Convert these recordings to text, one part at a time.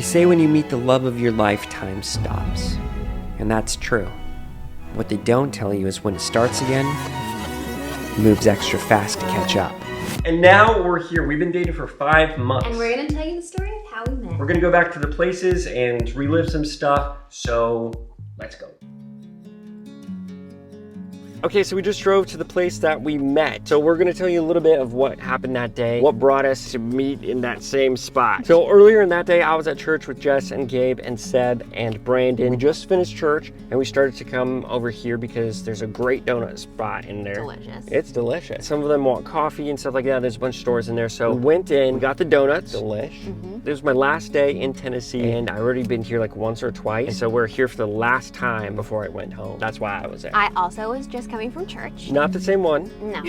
They say when you meet the love of your life, time stops. And that's true. What they don't tell you is when it starts again, it moves extra fast to catch up. And now we're here. We've been dating for 5 months. And we're gonna tell you the story of how we met. We're gonna go back to the places and relive some stuff, so let's go. Okay, so we just drove to the place that we met. So we're gonna tell you a little bit of what happened that day, what brought us to meet in that same spot. So earlier in that day, I was at church with Jess and Gabe and Seb and Brandon. We just finished church and we started to come over here because there's a great donut spot in there. Delicious. It's delicious. Some of them want coffee and stuff like that. There's a bunch of stores in there. So we went in, we got the donuts. Delish. This was my last day in Tennessee and I already been here like once or twice. And so we're here for the last time before I went home. That's why I was there. I also was just coming from church. Not the same one. No.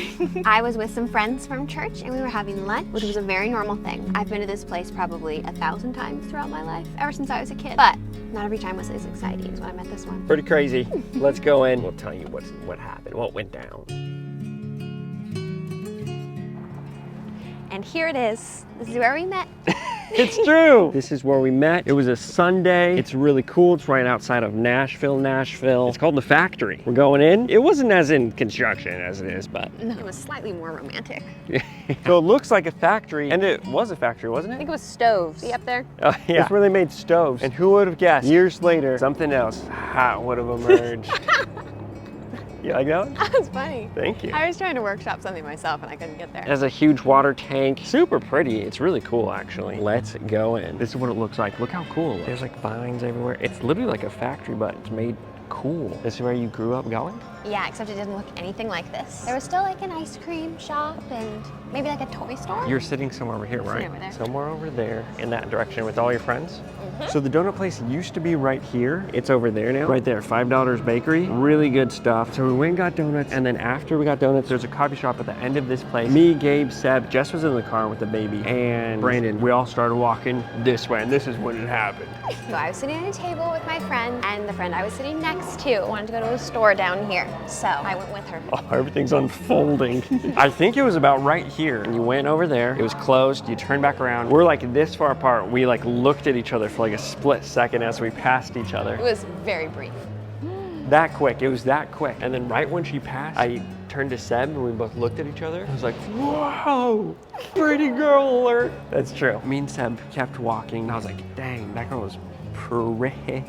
I was with some friends from church and we were having lunch, which was a very normal thing. I've been to this place probably 1,000 times throughout my life, ever since I was a kid. But not every time was as exciting as when I met this one. Pretty crazy. Let's go in. We'll tell you what happened, what went down. And here it is. This is where we met. It's true. This is where we met. It was a Sunday. It's really cool. It's right outside of Nashville. It's called The Factory. We're going in. It wasn't as in construction as it is, but. No, it was slightly more romantic. So it looks like a factory, and it was a factory, wasn't I it? think it was stoves. See up there? Oh, yeah. That's where they made stoves. And who would have guessed? Years later, something else hot would have emerged. You like that one? That was funny. Thank you. I was trying to workshop something myself and I couldn't get there. It has a huge water tank. Super pretty. It's really cool, actually. Let's go in. This is what it looks like. Look how cool it looks. There's like vines everywhere. It's literally like a factory, but it's made cool. This is where you grew up going? Yeah, except it didn't look anything like this. There was still like an ice cream shop and maybe like a toy store. You're sitting somewhere over here, right? Over there. Somewhere over there in that direction with all your friends? So the donut place used to be right here. It's over there now. Right there, $5 Bakery. Really good stuff. So we went and got donuts, and then after we got donuts, there's a coffee shop at the end of this place. Me, Gabe, Seb, Jess was in the car with the baby, and Brandon. We all started walking this way, and this is when it happened. So I was sitting at a table with my friend, and the friend I was sitting next to wanted to go to a store down here. So I went with her. Oh, everything's unfolding. I think it was about right here. You went over there, it was closed, you turned back around. We're like this far apart. We like looked at each other for like a split second as we passed each other. It was very brief. That quick, it was that quick. And then right when she passed, I turned to Seb and we both looked at each other. I was like, whoa, pretty girl alert. That's true. Me and Seb kept walking. I was like, dang, that girl was pretty.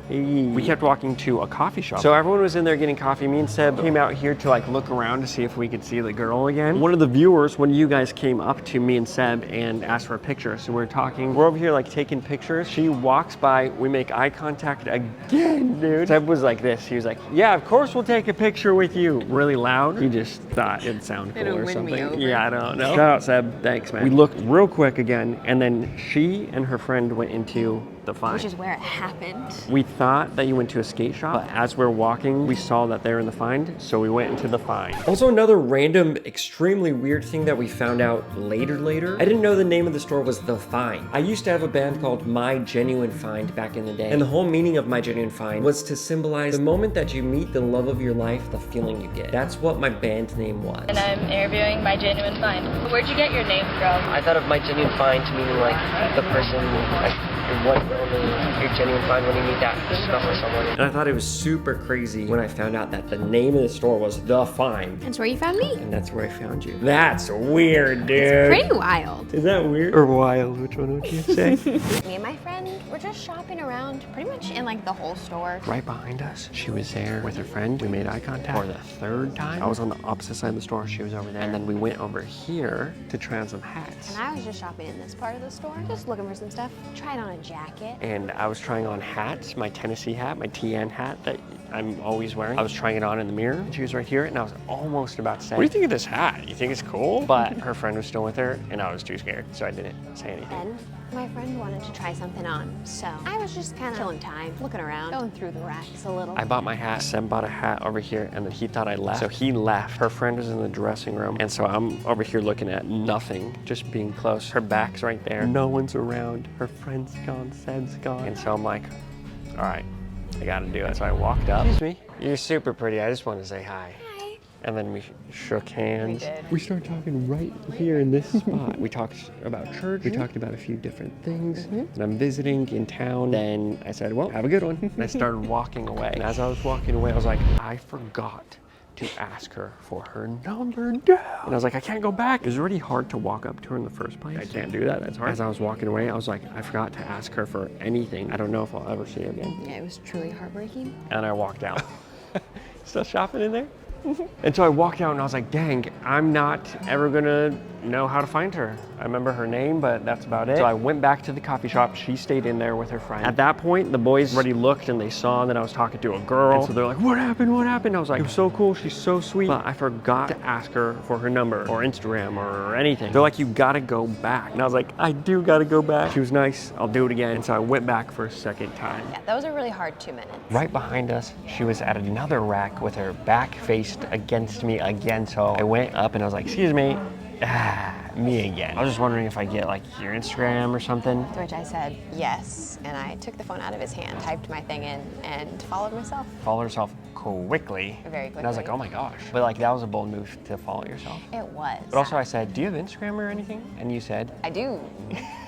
We kept walking to a coffee shop. So everyone was in there getting coffee. Me and Seb came out here to like look around to see if we could see the girl again. One of the viewers, when you guys came up to me and Seb and asked for a picture. So we're talking, we're over here like taking pictures. She walks by, we make eye contact again, dude. Seb was like this. He was like, yeah, of course we'll take a picture with you. Really loud. He just thought it'd sound cool or something. Yeah, I don't know. Shout out Seb, thanks man. We looked real quick again and then she and her friend went into the Find. Which is where it happened. We thought that you went to a skate shop, but as we're walking, we saw that they were in the Find, so we went into the Find. Also, another random, extremely weird thing that we found out later. I didn't know the name of the store was The Find. I used to have a band called My Genuine Find back in the day, and the whole meaning of My Genuine Find was to symbolize the moment that you meet the love of your life, the feeling you get. That's what my band name was. And I'm interviewing My Genuine Find. Where'd you get your name from? I thought of My Genuine Find meaning like the person, like what your genuine find when you need that stuff or someone. And I thought it was super crazy when I found out that the name of the store was The Find. That's where you found me. And that's where I found you. That's weird, dude. It's pretty wild. Is that weird or wild? Which one would you say? Me and my friend were just shopping around pretty much in like the whole store. Right behind us, she was there with her friend. We made eye contact for the third time. I was on the opposite side of the store. She was over there. And then we went over here to try on some hats. And I was just shopping in this part of the store, just looking for some stuff. Tried on a jacket. And I was trying on hats, my Tennessee hat, my TN hat that I'm always wearing. I was trying it on in the mirror. She was right here, and I was almost about to say, what do you think of this hat? You think it's cool? But her friend was still with her, and I was too scared, so I didn't say anything. Then my friend wanted to try something on, so I was just kind of killing time, looking around, going through the racks a little. I bought my hat. Seb bought a hat over here, and then he thought I left. So he left. Her friend was in the dressing room, and so I'm over here looking at nothing, just being close. Her back's right there. No one's around. Her friend's gone. Seb's gone. And so I'm like, all right, I gotta do it. So I walked up. Excuse me. You're super pretty. I just wanted to say hi. Hi. And then we shook hands. We did. We started talking right here in this spot. We talked about church. We talked about a few different things that I'm visiting in town. Then I said, well, have a good one. And I started walking away. And as I was walking away, I was like, I forgot to ask her for her number down. And I was like, I can't go back. It was already hard to walk up to her in the first place. I can't do that, that's hard. As I was walking away, I was like, I forgot to ask her for anything. I don't know if I'll ever see her again. Yeah, it was truly heartbreaking. And I walked out. Still shopping in there? And so I walked out and I was like, dang, I'm not ever gonna know how to find her. I remember her name, but that's about it. So I went back to the coffee shop. She stayed in there with her friend. At that point, the boys already looked and they saw that I was talking to a girl. And so they're like, what happened? What happened? I was like, it was so cool. She's so sweet. But I forgot to ask her for her number or Instagram or anything. They're like, you gotta go back. And I was like, I do gotta go back. She was nice. I'll do it again. And so I went back for a second time. Yeah, that was a really hard 2 minutes. Right behind us, she was at another rack with her back faced against me again. So I went up and I was like, excuse me. Me again. I was just wondering if I get like your Instagram or something. To which I said yes, and I took the phone out of his hand, typed my thing in, and followed myself. Follow herself quickly. Very quickly. And I was like, oh my gosh. But like that was a bold move to follow yourself. It was. But also I said, do you have Instagram or anything? And you said, I do.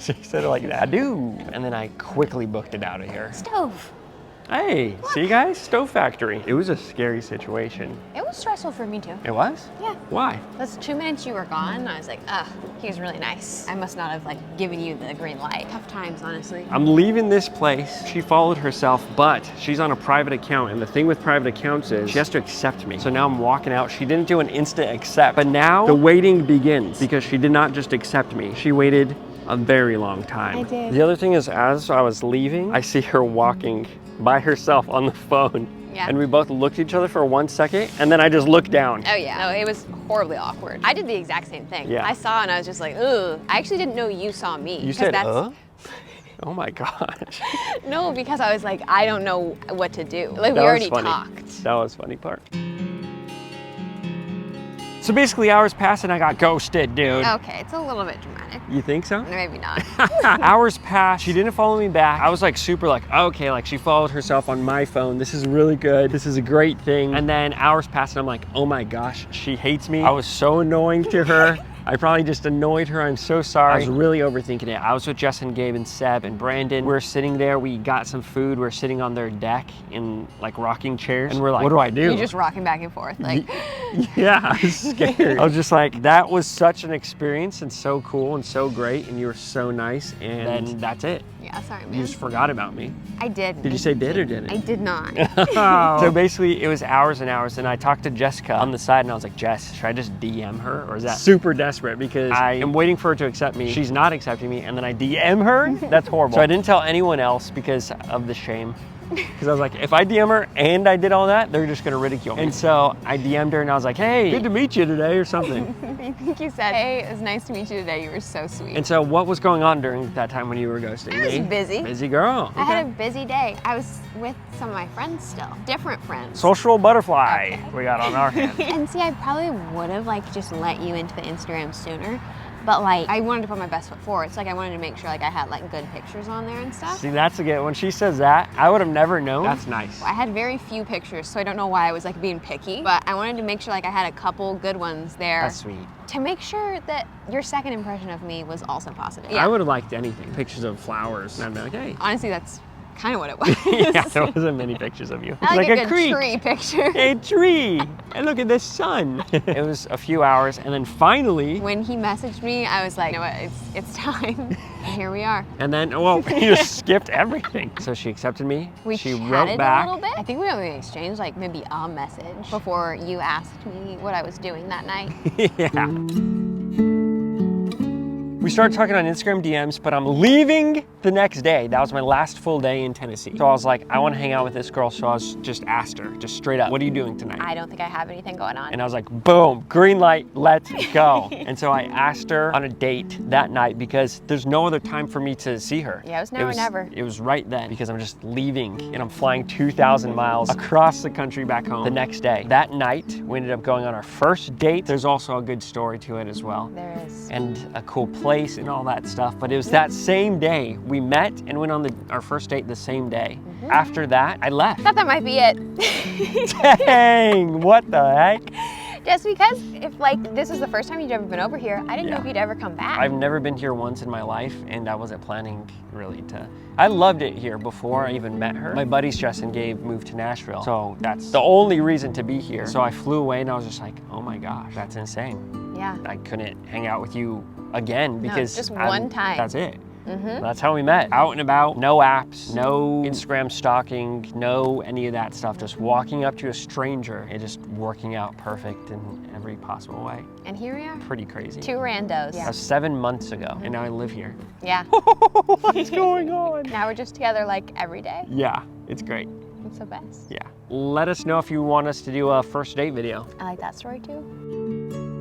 she said it like that, I do. And then I quickly booked it out of here. Stove. Hey, see guys, Stove Factory. It was a scary situation. It was stressful for me too. It was? Yeah. Why? Those 2 minutes you were gone, I was like, he was really nice. I must not have like given you the green light. Tough times, honestly. I'm leaving this place. She followed herself, but she's on a private account. And the thing with private accounts is she has to accept me. So now I'm walking out. She didn't do an instant accept, but now the waiting begins because she did not just accept me. She waited a very long time. I did. The other thing is, as I was leaving, I see her walking by herself on the phone. Yeah. And we both looked at each other for 1 second, and then I just looked down. Oh yeah, no, it was horribly awkward. I did the exact same thing. Yeah. I saw and I was just like, ugh. I actually didn't know you saw me. You said, Oh my gosh. No, because I was like, I don't know what to do. Like That we was already funny. talked. That was funny part. So basically hours passed and I got ghosted, dude. Okay, it's a little bit dramatic. You think so? Maybe not. Hours passed, she didn't follow me back. I was like super like, okay, like she followed herself on my phone. This is really good. This is a great thing. And then hours passed and I'm like, oh my gosh, she hates me. I was so annoying to her. I probably just annoyed her. I'm so sorry. I was really overthinking it. I was with Jess and Gabe and Seb and Brandon. We were sitting there. We got some food. We were sitting on their deck in like rocking chairs. And we're like, what do I do? You're just rocking back and forth. Like, yeah, I was scared. I was just like, that was such an experience and so cool and so great. And you were so nice. And then that's it. yeah, sorry, man. You just forgot about me. I did. Did you say did or didn't? I did not. So basically it was hours and hours and I talked to Jessica on the side and I was like, Jess, should I just DM her or is that super desperate? Because I am waiting for her to accept me. She's not accepting me and then I DM her? That's horrible. So I didn't tell anyone else because of the shame. Because I was like, if I DM her and I did all that, they're just gonna ridicule me. And so I DM'd her and I was like, hey, good to meet you today or something. I think you said, hey, it was nice to meet you today. You were so sweet. And so what was going on during that time when you were ghosting me? I was busy. Busy girl. I had a busy day. I was with some of my friends still, different friends. Social butterfly we got on our hands. And see, I probably would have like just let you into the Instagram sooner, but like I wanted to put my best foot forward. So like I wanted to make sure like I had like good pictures on there and stuff. See, that's a good, when she says that, I would have never known. That's nice. I had very few pictures, so I don't know why I was like being picky, but I wanted to make sure like I had a couple good ones there. That's sweet. To make sure that your second impression of me was also positive. I would have liked anything. Pictures of flowers. And I'd be like, hey. Honestly, that's kind of what it was. Yeah, there wasn't many pictures of you. I like a good creek. tree picture. A tree. And look at the sun. It was a few hours and then finally. When he messaged me, I was like, you know what, it's time. And here we are. And then, well, you just skipped everything. So she accepted me. She wrote back. A little bit. I think we only exchanged like maybe a message before you asked me what I was doing that night. Yeah. We started talking on Instagram DMs, but I'm leaving the next day. That was my last full day in Tennessee. So I was like, I want to hang out with this girl. So I was just asked her, just straight up, what are you doing tonight? I don't think I have anything going on. And I was like, boom, green light, let's go. And so I asked her on a date that night because there's no other time for me to see her. Yeah, it was now or never. It was right then because I'm just leaving and I'm flying 2,000 miles across the country back home the next day. That night, we ended up going on our first date. There's also a good story to it as well. There is. And a cool place and all that stuff. But it was that same day we met and went on our first date the same day. After that, I left. I thought that might be it. Dang, what the heck? Just because if like this is the first time you'd ever been over here, I didn't know if you'd ever come back. I've never been here once in my life, and I wasn't planning really to. I loved it here before I even met her. My buddies Jess and Gabe moved to Nashville, so that's the only reason to be here. So I flew away and I was just like, oh my gosh, that's insane. Yeah. I couldn't hang out with you again because just one time. That's it. That's how we met. Out and about, no apps, no Instagram stalking, no any of that stuff. Just walking up to a stranger and just working out perfect in every possible way. And here we are. Pretty crazy. Two randos. That was 7 months ago, and now I live here. Yeah. What's going on? Now we're just together like every day. Yeah, it's great. It's the best. Yeah. Let us know if you want us to do a first date video. I like that story too.